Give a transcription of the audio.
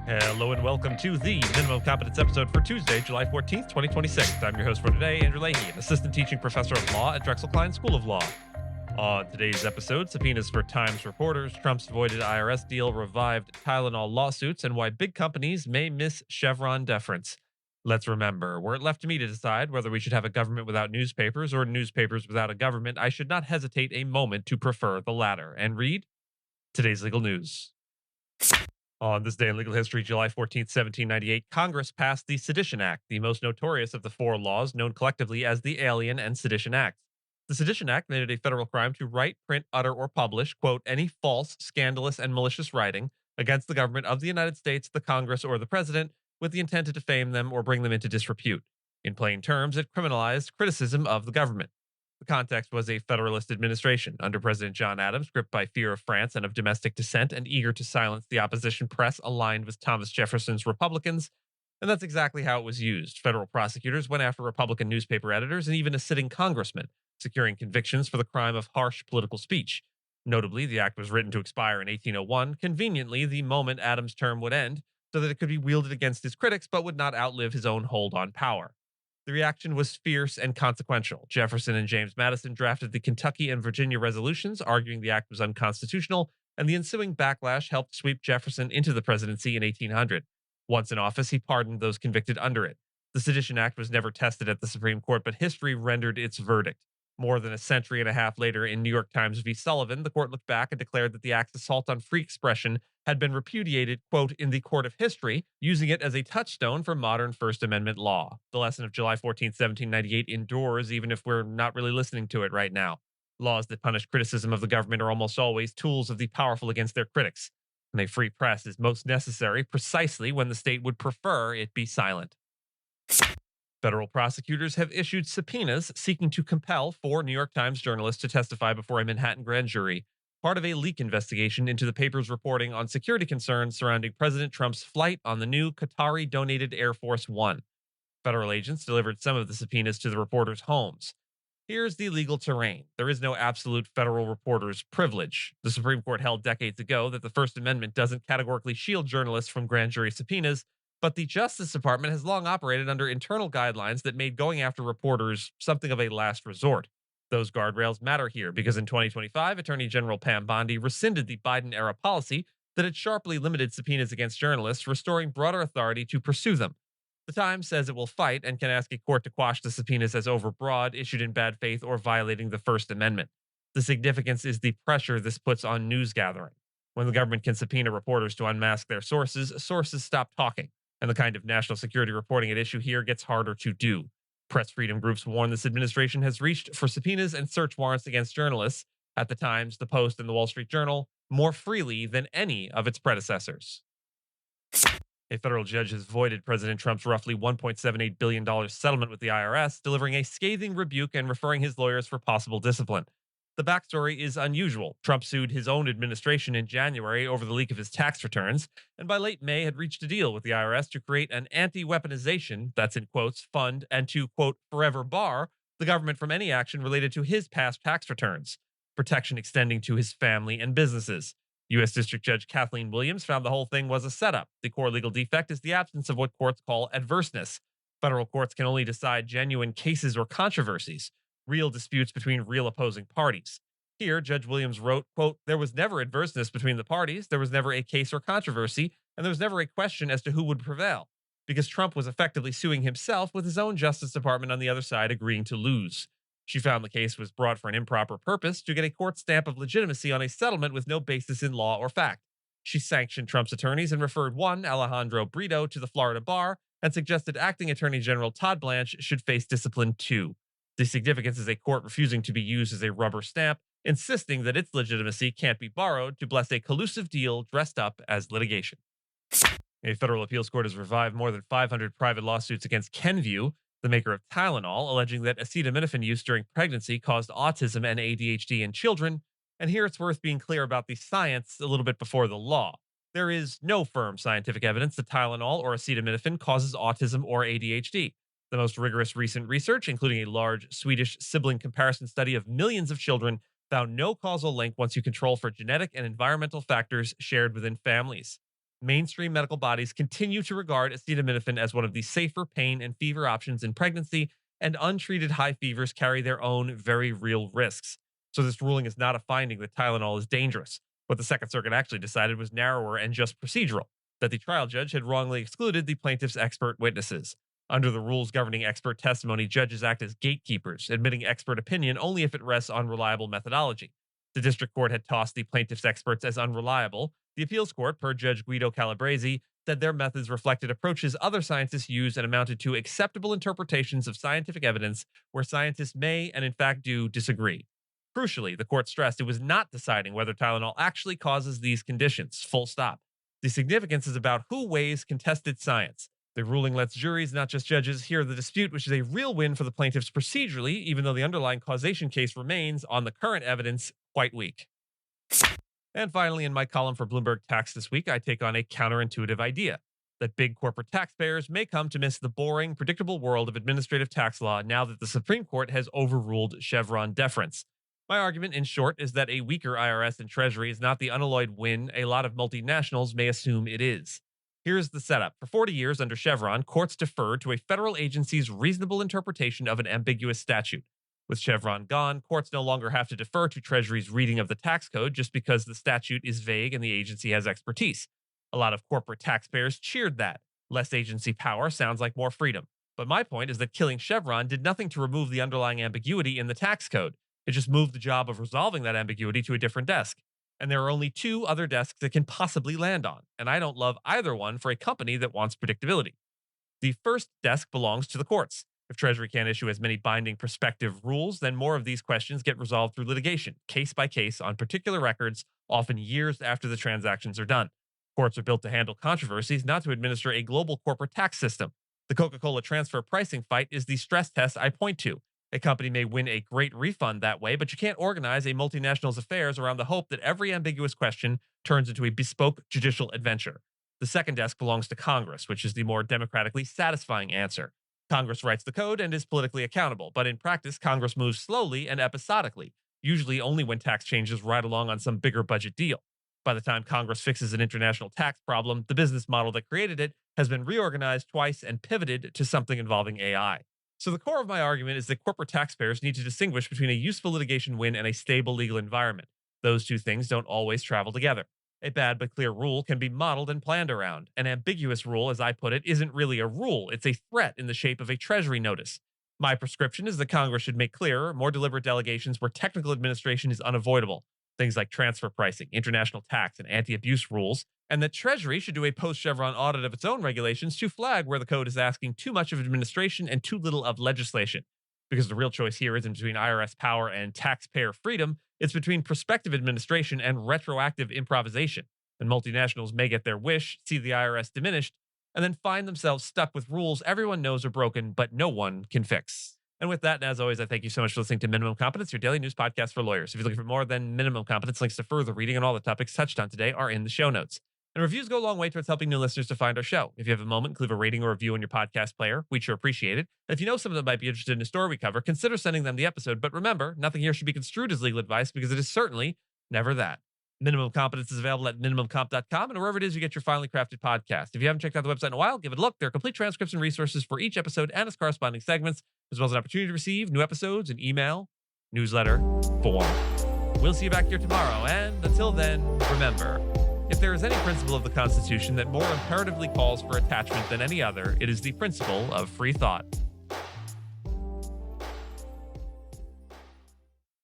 Hello and welcome to the Minimum Competence episode for Tuesday, July 14th, 2026. I'm your host for today, Andrew Leahy, an assistant teaching professor of law at Drexel Klein School of Law. On today's episode, subpoenas for Times reporters, Trump's voided IRS deal, revived Tylenol lawsuits, and why big companies may miss Chevron deference. Let's remember, were it left to me to decide whether we should have a government without newspapers or newspapers without a government, I should not hesitate a moment to prefer the latter. And read today's legal news. On this day in legal history, July 14th, 1798, Congress passed the Sedition Act, the most notorious of the four laws known collectively as the Alien and Sedition Acts. The Sedition Act made it a federal crime to write, print, utter, or publish, quote, any false, scandalous, and malicious writing against the government of the United States, the Congress, or the President, with the intent to defame them or bring them into disrepute. In plain terms, it criminalized criticism of the government. The context was a Federalist administration under President John Adams, gripped by fear of France and of domestic dissent and eager to silence the opposition press aligned with Thomas Jefferson's Republicans. And that's exactly how it was used. Federal prosecutors went after Republican newspaper editors and even a sitting congressman, securing convictions for the crime of harsh political speech. Notably, the act was written to expire in 1801, conveniently the moment Adams' term would end, so that it could be wielded against his critics but would not outlive his own hold on power. The reaction was fierce and consequential. Jefferson and James Madison drafted the Kentucky and Virginia resolutions, arguing the act was unconstitutional, and the ensuing backlash helped sweep Jefferson into the presidency in 1800. Once in office, he pardoned those convicted under it. The Sedition Act was never tested at the Supreme Court, but history rendered its verdict. More than a century and a half later, in New York Times v. Sullivan, the court looked back and declared that the act's assault on free expression had been repudiated, quote, in the court of history, using it as a touchstone for modern First Amendment law. The lesson of July 14, 1798 endures even if we're not really listening to it right now. Laws that punish criticism of the government are almost always tools of the powerful against their critics, and a free press is most necessary precisely when the state would prefer it be silent. Federal prosecutors have issued subpoenas seeking to compel four New York Times journalists to testify before a Manhattan grand jury, part of a leak investigation into the paper's reporting on security concerns surrounding President Trump's flight on the new Qatari-donated Air Force One. Federal agents delivered some of the subpoenas to the reporters' homes. Here's the legal terrain. There is no absolute federal reporter's privilege. The Supreme Court held decades ago that the First Amendment doesn't categorically shield journalists from grand jury subpoenas, but the Justice Department has long operated under internal guidelines that made going after reporters something of a last resort. Those guardrails matter here because in 2025, Attorney General Pam Bondi rescinded the Biden-era policy that had sharply limited subpoenas against journalists, restoring broader authority to pursue them. The Times says it will fight and can ask a court to quash the subpoenas as overbroad, issued in bad faith, or violating the First Amendment. The significance is the pressure this puts on news gathering. When the government can subpoena reporters to unmask their sources, sources stop talking, and the kind of national security reporting at issue here gets harder to do. Press freedom groups warn this administration has reached for subpoenas and search warrants against journalists at the Times, the Post, and the Wall Street Journal more freely than any of its predecessors. A federal judge has voided President Trump's roughly $1.78 billion settlement with the IRS, delivering a scathing rebuke and referring his lawyers for possible discipline. The backstory is unusual. Trump sued his own administration in January over the leak of his tax returns, and by late May had reached a deal with the IRS to create an anti-weaponization, that's in quotes, fund, and to, quote, forever bar the government from any action related to his past tax returns, protection extending to his family and businesses. U.S. District Judge Kathleen Williams found the whole thing was a setup. The core legal defect is the absence of what courts call adverseness. Federal courts can only decide genuine cases or controversies, real disputes between real opposing parties. Here, Judge Williams wrote, quote, there was never adverseness between the parties, there was never a case or controversy, and there was never a question as to who would prevail, because Trump was effectively suing himself with his own Justice Department on the other side agreeing to lose. She found the case was brought for an improper purpose to get a court stamp of legitimacy on a settlement with no basis in law or fact. She sanctioned Trump's attorneys and referred one, Alejandro Brito, to the Florida bar and suggested acting Attorney General Todd Blanche should face discipline too. The significance is a court refusing to be used as a rubber stamp, insisting that its legitimacy can't be borrowed to bless a collusive deal dressed up as litigation. A federal appeals court has revived more than 500 private lawsuits against Kenvue, the maker of Tylenol, alleging that acetaminophen use during pregnancy caused autism and ADHD in children. And here it's worth being clear about the science a little bit before the law. There is no firm scientific evidence that Tylenol or acetaminophen causes autism or ADHD. The most rigorous recent research, including a large Swedish sibling comparison study of millions of children, found no causal link once you control for genetic and environmental factors shared within families. mainstream medical bodies continue to regard acetaminophen as one of the safer pain and fever options in pregnancy, and untreated high fevers carry their own very real risks. So this ruling is not a finding that Tylenol is dangerous. What the Second Circuit actually decided was narrower and just procedural, that the trial judge had wrongly excluded the plaintiff's expert witnesses. Under the rules governing expert testimony, judges act as gatekeepers, admitting expert opinion only if it rests on reliable methodology. The district court had tossed the plaintiff's experts as unreliable. The appeals court, per Judge Guido Calabresi, said their methods reflected approaches other scientists use and amounted to acceptable interpretations of scientific evidence where scientists may and in fact do disagree. Crucially, the court stressed it was not deciding whether Tylenol actually causes these conditions, full stop. The significance is about who weighs contested science. The ruling lets juries, not just judges, hear the dispute, which is a real win for the plaintiffs procedurally, even though the underlying causation case remains, on the current evidence, quite weak. And finally, in my column for Bloomberg Tax this week, I take on a counterintuitive idea that big corporate taxpayers may come to miss the boring, predictable world of administrative tax law now that the Supreme Court has overruled Chevron deference. My argument, in short, is that a weaker IRS and Treasury is not the unalloyed win a lot of multinationals may assume it is. Here's the setup. For 40 years under Chevron, courts deferred to a federal agency's reasonable interpretation of an ambiguous statute. With Chevron gone, courts no longer have to defer to Treasury's reading of the tax code just because the statute is vague and the agency has expertise. A lot of corporate taxpayers cheered that. Less agency power sounds like more freedom. But my point is that killing Chevron did nothing to remove the underlying ambiguity in the tax code. It just moved the job of resolving that ambiguity to a different desk. And there are only two other desks it can possibly land on, and I don't love either one for a company that wants predictability. The first desk belongs to the courts. If Treasury can't issue as many binding prospective rules, then more of these questions get resolved through litigation, case by case, on particular records, often years after the transactions are done. Courts are built to handle controversies, not to administer a global corporate tax system. The Coca-Cola transfer pricing fight is the stress test I point to. A company may win a great refund that way, but you can't organize a multinational's affairs around the hope that every ambiguous question turns into a bespoke judicial adventure. The second desk belongs to Congress, which is the more democratically satisfying answer. Congress writes the code and is politically accountable, but in practice, Congress moves slowly and episodically, usually only when tax changes ride along on some bigger budget deal. By the time Congress fixes an international tax problem, the business model that created it has been reorganized twice and pivoted to something involving AI. So the core of my argument is that corporate taxpayers need to distinguish between a useful litigation win and a stable legal environment. Those two things don't always travel together. A bad but clear rule can be modeled and planned around. An ambiguous rule, as I put it, isn't really a rule. It's a threat in the shape of a Treasury notice. My prescription is that Congress should make clearer, more deliberate delegations where technical administration is unavoidable. Things like transfer pricing, international tax, and anti-abuse rules, and that Treasury should do a post-Chevron audit of its own regulations to flag where the code is asking too much of administration and too little of legislation. Because the real choice here isn't between IRS power and taxpayer freedom, it's between prospective administration and retroactive improvisation. And multinationals may get their wish, see the IRS diminished, and then find themselves stuck with rules everyone knows are broken, but no one can fix. And with that, and as always, I thank you so much for listening to Minimum Competence, your daily news podcast for lawyers. If you're looking for more than Minimum Competence, links to further reading and all the topics touched on today are in the show notes. And reviews go a long way towards helping new listeners to find our show. If you have a moment, leave a rating or review on your podcast player. We'd sure appreciate it. And if you know someone that might be interested in a story we cover, consider sending them the episode. But remember, nothing here should be construed as legal advice because it is certainly never that. Minimum Competence is available at minimumcomp.com and wherever it is you get your finely crafted podcast. If you haven't checked out the website in a while, give it a look. There are complete transcripts and resources for each episode and its corresponding segments, as well as an opportunity to receive new episodes in email, newsletter, form. We'll see you back here tomorrow. And until then, remember, if there is any principle of the Constitution that more imperatively calls for attachment than any other, it is the principle of free thought.